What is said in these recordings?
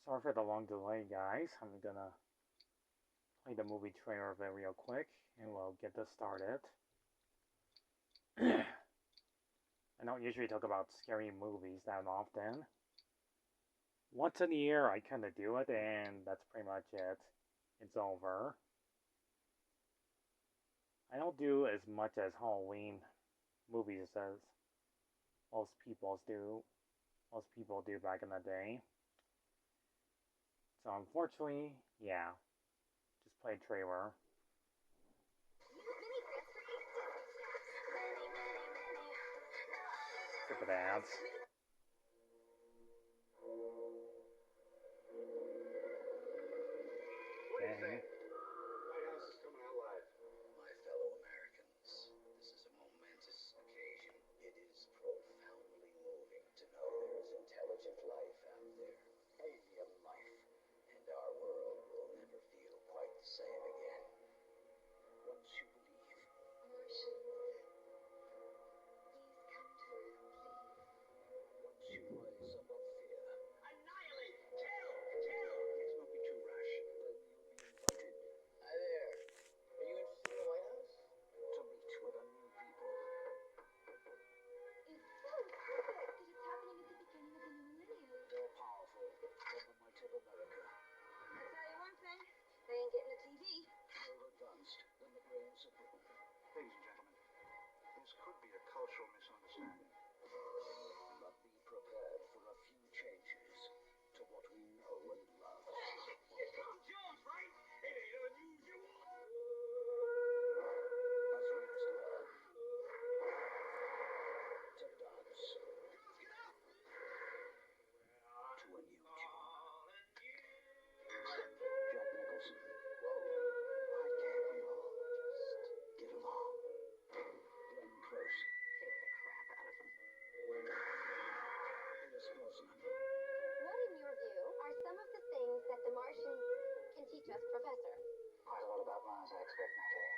Sorry for the long delay, guys. I'm gonna play the movie trailer real quick, and we'll get this started. I don't usually talk about scary movies that often. Once in a year, I kind of do it, and that's pretty much it. It's over. I don't do as much as Halloween movies as most people do. Most people do back in the day. So unfortunately, yeah, just play trailer. Stupid ads. What do you think? White House is coming out live. My fellow Americans, this is a momentous occasion. It is profoundly moving to know there is intelligent life out there, alien life, and our world will never feel quite the same again. Once you believe. Martian, please come to Earth, please. Once you rise above fear. Annihilate! Kill! Kill! Let's not be too rash. You'll be invited. Hi there. Are you interested in the White House? To meet with a new people. It's so perfect that it's happening at the beginning of the new millennium. More powerful than the might of America. I'll tell you one thing, they ain't getting a TV. More advanced than the brains of Britain. Ladies and gentlemen, this could be a cultural misunderstanding. But be prepared for a few changes to what we know and love. It's Tom Jones, right? It ain't unusual. As we must learn to dance Girls, get up! to a new tune. Calling you. Jack Nicholson. Whoa. Why can't we all just get along? Glenn Close. Kick the crap out of them. Pierce Brosnan. What, in your view, are some of the things that the Martians can teach us, Professor? Quite a lot about Mars, I expect, Natalie.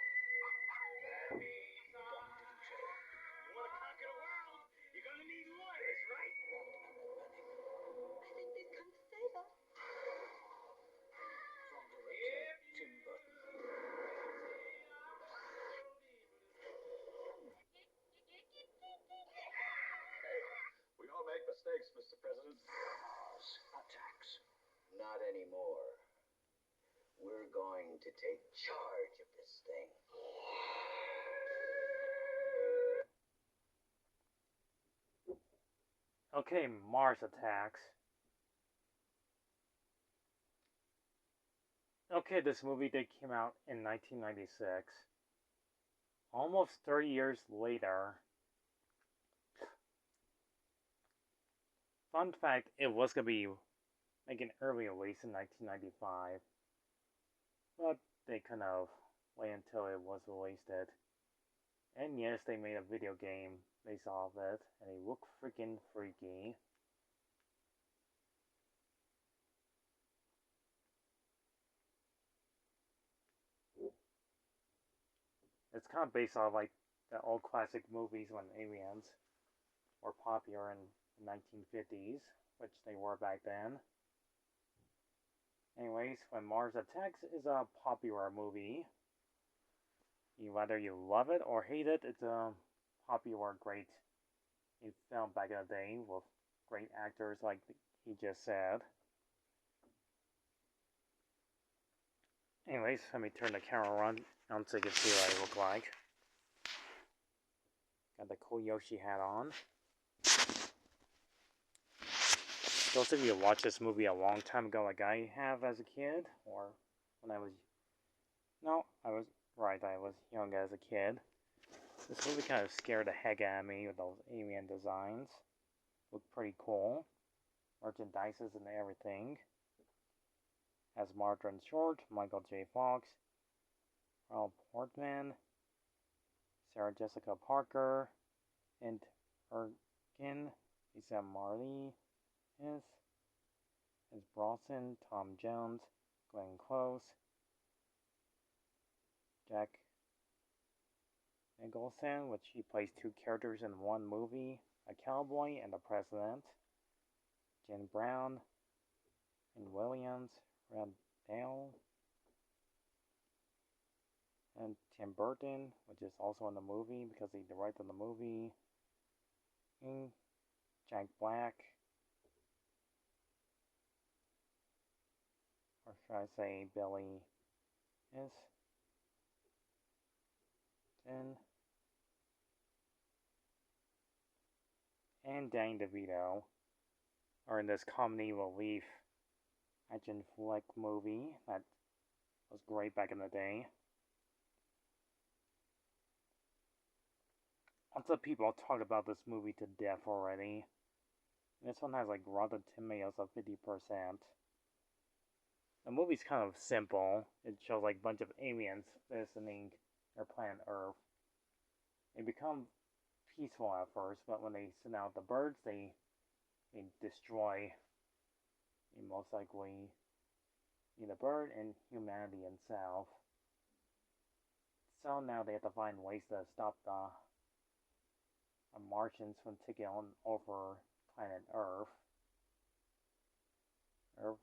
That means Don DeVito. you want to conquer the world, you're gonna need lawyers, right? I think they've come to save us. From director Tim Burton. We all make mistakes, Mr. President. Mars Attacks. Not anymore. We're going to take charge of this thing. Okay, Mars Attacks. Okay, this movie did came out in 1996. Almost 30 years later. Fun fact, it was going to be like an early release in 1995. But they kind of wait until it was released. And yes, they made a video game based off it, and it looked freaking freaky. It's kind of based off like the old classic movies when aliens were popular in the 1950s, which they were back then. Anyways, when Mars Attacks is a popular movie, whether you love it or hate it, it's a popular, great film back in the day with great actors like he just said. Anyways, let me turn the camera on so you can see what I look like. Got the cool Yoshi hat on. Those of you who watched this movie a long time ago like I have as a kid, or when I was... No, I was young as a kid. This movie kind of scared the heck out of me with those alien designs. Looked pretty cool. Merchandises and everything. Has Martin Short, Michael J. Fox, Ronald Portman, Sarah Jessica Parker, and Ergen, Lisa Marley is Bronson, Tom Jones, Glenn Close, Jack Nicholson, which he plays two characters in one movie, a cowboy and a president, Jen Brown, and Williams, Randall, and Tim Burton, which is also in the movie because he directed the movie, and Jack Black, or should I say Billy is, and Danny DeVito are in this comedy relief action flick movie that was great back in the day. Lots of people talk about this movie to death already. And this one has like Rotten Tomatoes of 50%. The movie's kind of simple. It shows like a bunch of aliens visiting their planet Earth. They become peaceful at first, but when they send out the birds, they destroy, most likely, the bird and humanity itself. So now they have to find ways to stop the Martians from taking on over planet Earth, or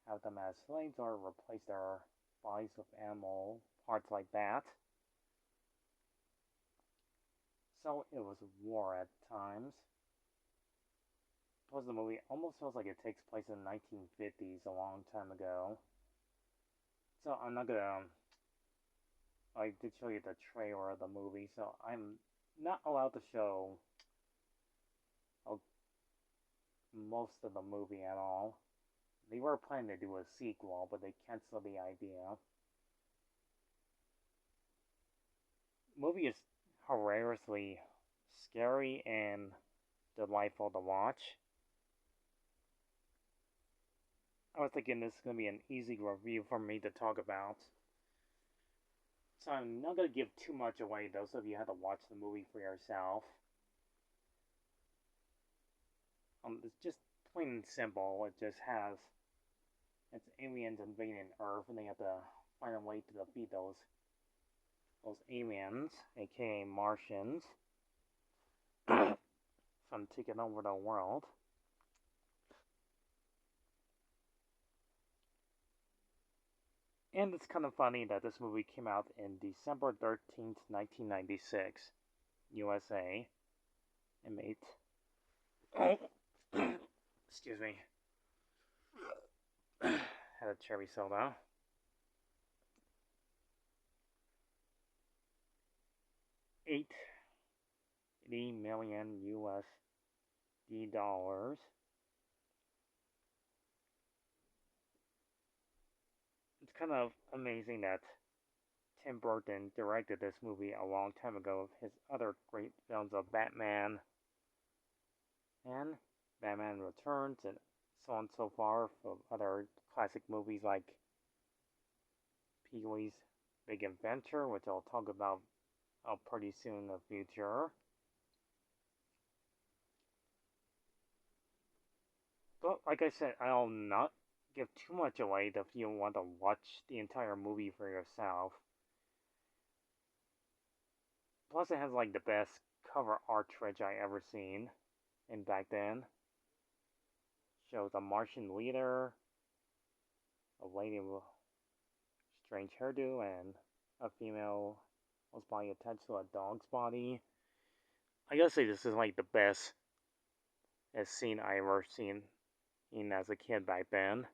have them as slaves, or replace their bodies with animal parts like that. So it was war at times. Plus the movie almost feels like it takes place in the 1950s, a long time ago. So I'm not gonna, I did show you the trailer of the movie, so I'm not allowed to show most of the movie at all. They were planning to do a sequel, but they canceled the idea. The movie is hilariously scary and delightful to watch. I was thinking this is going to be an easy review for me to talk about. So I'm not going to give too much away, though, so if you have to watch the movie for yourself. It's just plain and simple. It just has, it's aliens invading Earth, and they have to find a way to defeat those aliens, aka Martians, from taking over the world. And it's kind of funny that this movie came out in December 13th, 1996, USA, and made, excuse me, had a cherry soda. $80 million USD dollars. It's kind of amazing that Tim Burton directed this movie a long time ago of his other great films of Batman and Batman Returns and so on and so forth, of other classic movies like Pee-wee's Big Adventure, which I'll talk about pretty soon in the future. But like I said, I'll not give too much away if you want to watch the entire movie for yourself. Plus it has like the best cover art trick I ever seen in back then. Shows a Martian leader, a lady with strange hairdo, and a female whose body attached to a dog's body. I gotta say this is like the best scene I ever seen as a kid back then.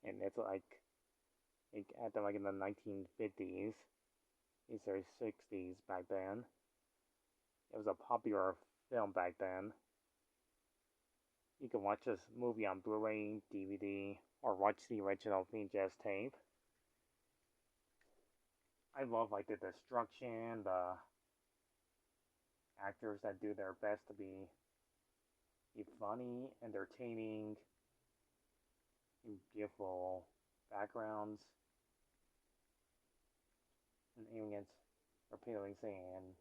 And it's like at the, like in the 1950s, these are 60s back then. It was a popular film back then. You can watch this movie on Blu-ray, DVD, or watch the original VHS tape. I love like the destruction, the actors that do their best to be funny, entertaining, beautiful backgrounds, and aliens repeatedly saying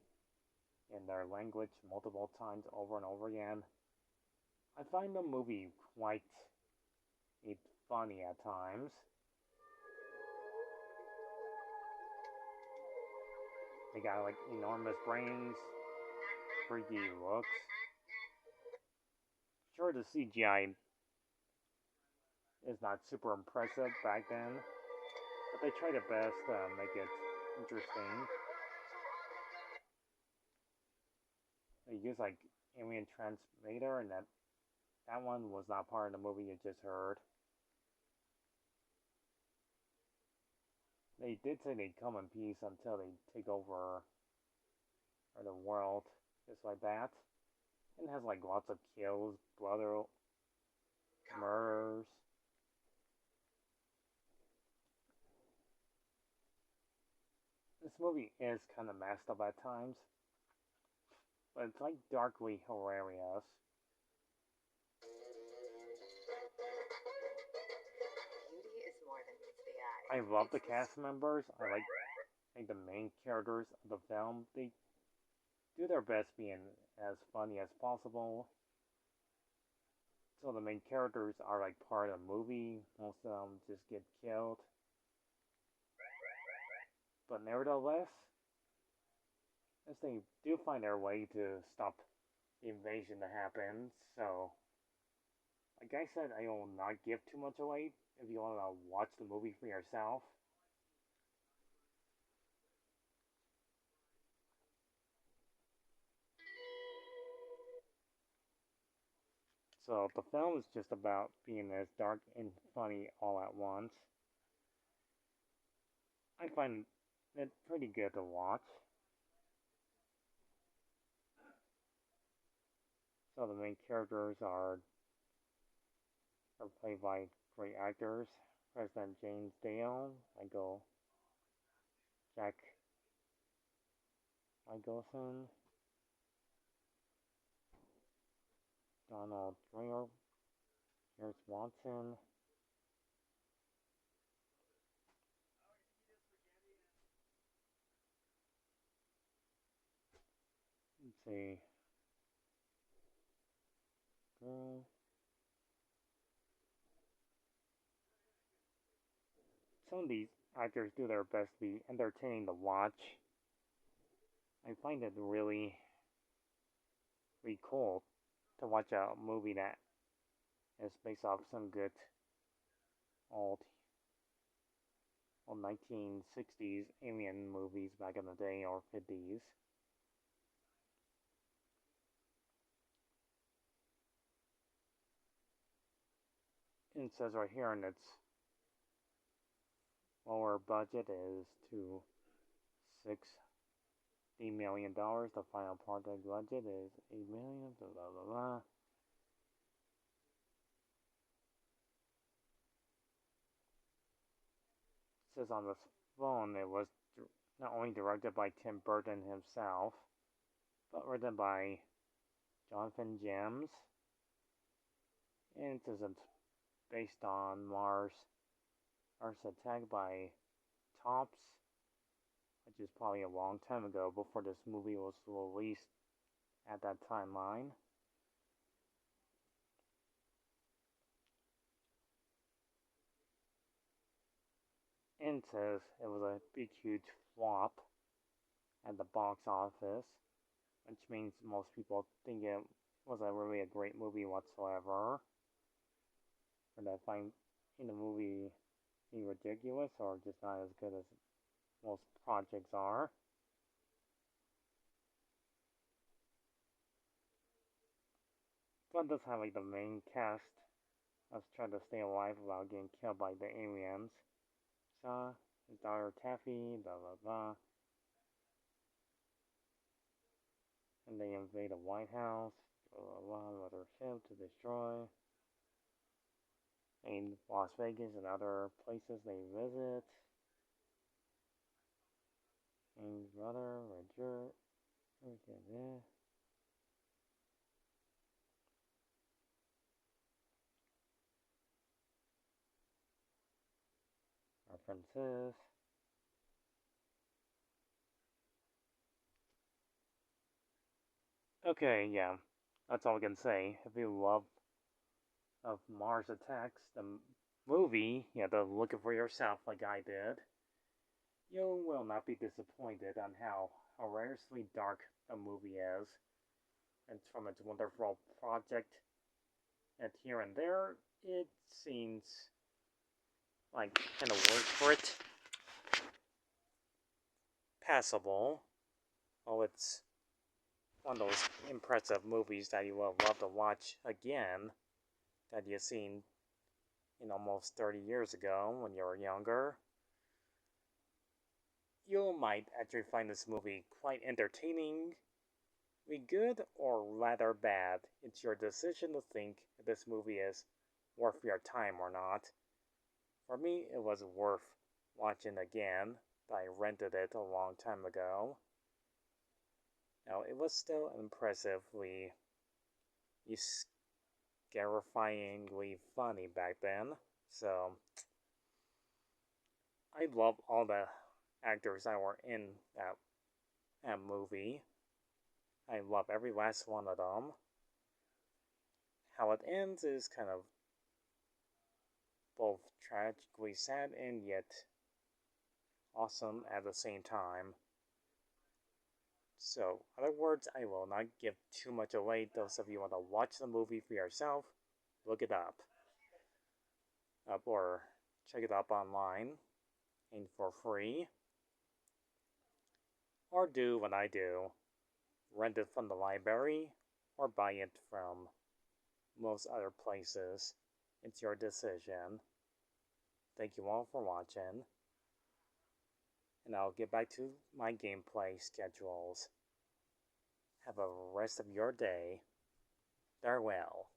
in their language multiple times over and over again. I find the movie quite funny at times. They got like enormous brains, freaky looks. sure the CGI is not super impressive back then, but they try their best to make it interesting. They use like alien transmitter, and that one was not part of the movie you just heard. They did say they'd come in peace until they take over the world, just like that. And it has like lots of kills, brother murders. This movie is kind of messed up at times, but it's like darkly hilarious. Beauty is more than meets the eye. I love the It's cast members. I like the main characters of the film. They do their best being as funny as possible. So the main characters are like part of the movie. Most of them just get killed. But nevertheless, as they do find their way to stop the invasion that happens. So, like I said, I will not give too much away if you want to watch the movie for yourself. So the film is just about being as dark and funny all at once. I find it pretty good to watch. So the main characters are played by great actors. President James Dale, Michael Jack Michelson, Donald Dreyer, Pierce Watson. Let's see. Girl. Some of these actors do their best to be entertaining to watch. I find it really cool to watch a movie that is based off some good old 1960s alien movies back in the day or 50s. It says right here, and its lower budget is to $60 million. The final project budget is $8 million. Blah blah blah blah. It says on the phone it was not only directed by Tim Burton himself, but written by Jonathan Gems, and it says it's based on Mars Attack by Tops, which is probably a long time ago before this movie was released at that timeline. And it says it was a big huge flop at the box office, which means most people think it was really a great movie whatsoever. Or that find in the movie being ridiculous or just not as good as most projects are. But it does have like the main cast that's trying to stay alive without getting killed by the aliens. So, his daughter Taffy, blah blah blah. And they invade the White House, blah blah blah, with their ship to destroy. And Las Vegas and other places they visit. And his brother, Roger, references. Okay, yeah, that's all I can say. If you love of Mars Attacks, the movie, you have to look it for yourself like I did. You will not be disappointed on how hilariously dark the movie is. It's from its wonderful project and here and there, it seems like kind of work for it. Passable. Oh, it's one of those impressive movies that you will love to watch again that you've seen almost 30 years ago when you were younger. You might actually find this movie quite entertaining, good, or rather bad. It's your decision to think if this movie is worth your time or not. For me, it was worth watching again. I rented it a long time ago. Now, it was still impressively scarifyingly funny back then. So, I love all the actors that were in that movie. I love every last one of them. How it ends is kind of both tragically sad and yet awesome at the same time. So, in other words, I will not give too much away. Those of you want to watch the movie for yourself, look it up or check it up online and for free. Or do what I do, rent it from the library or buy it from most other places. It's your decision. Thank you all for watching, and I'll get back to my gameplay schedules. Have a rest of your day. Farewell.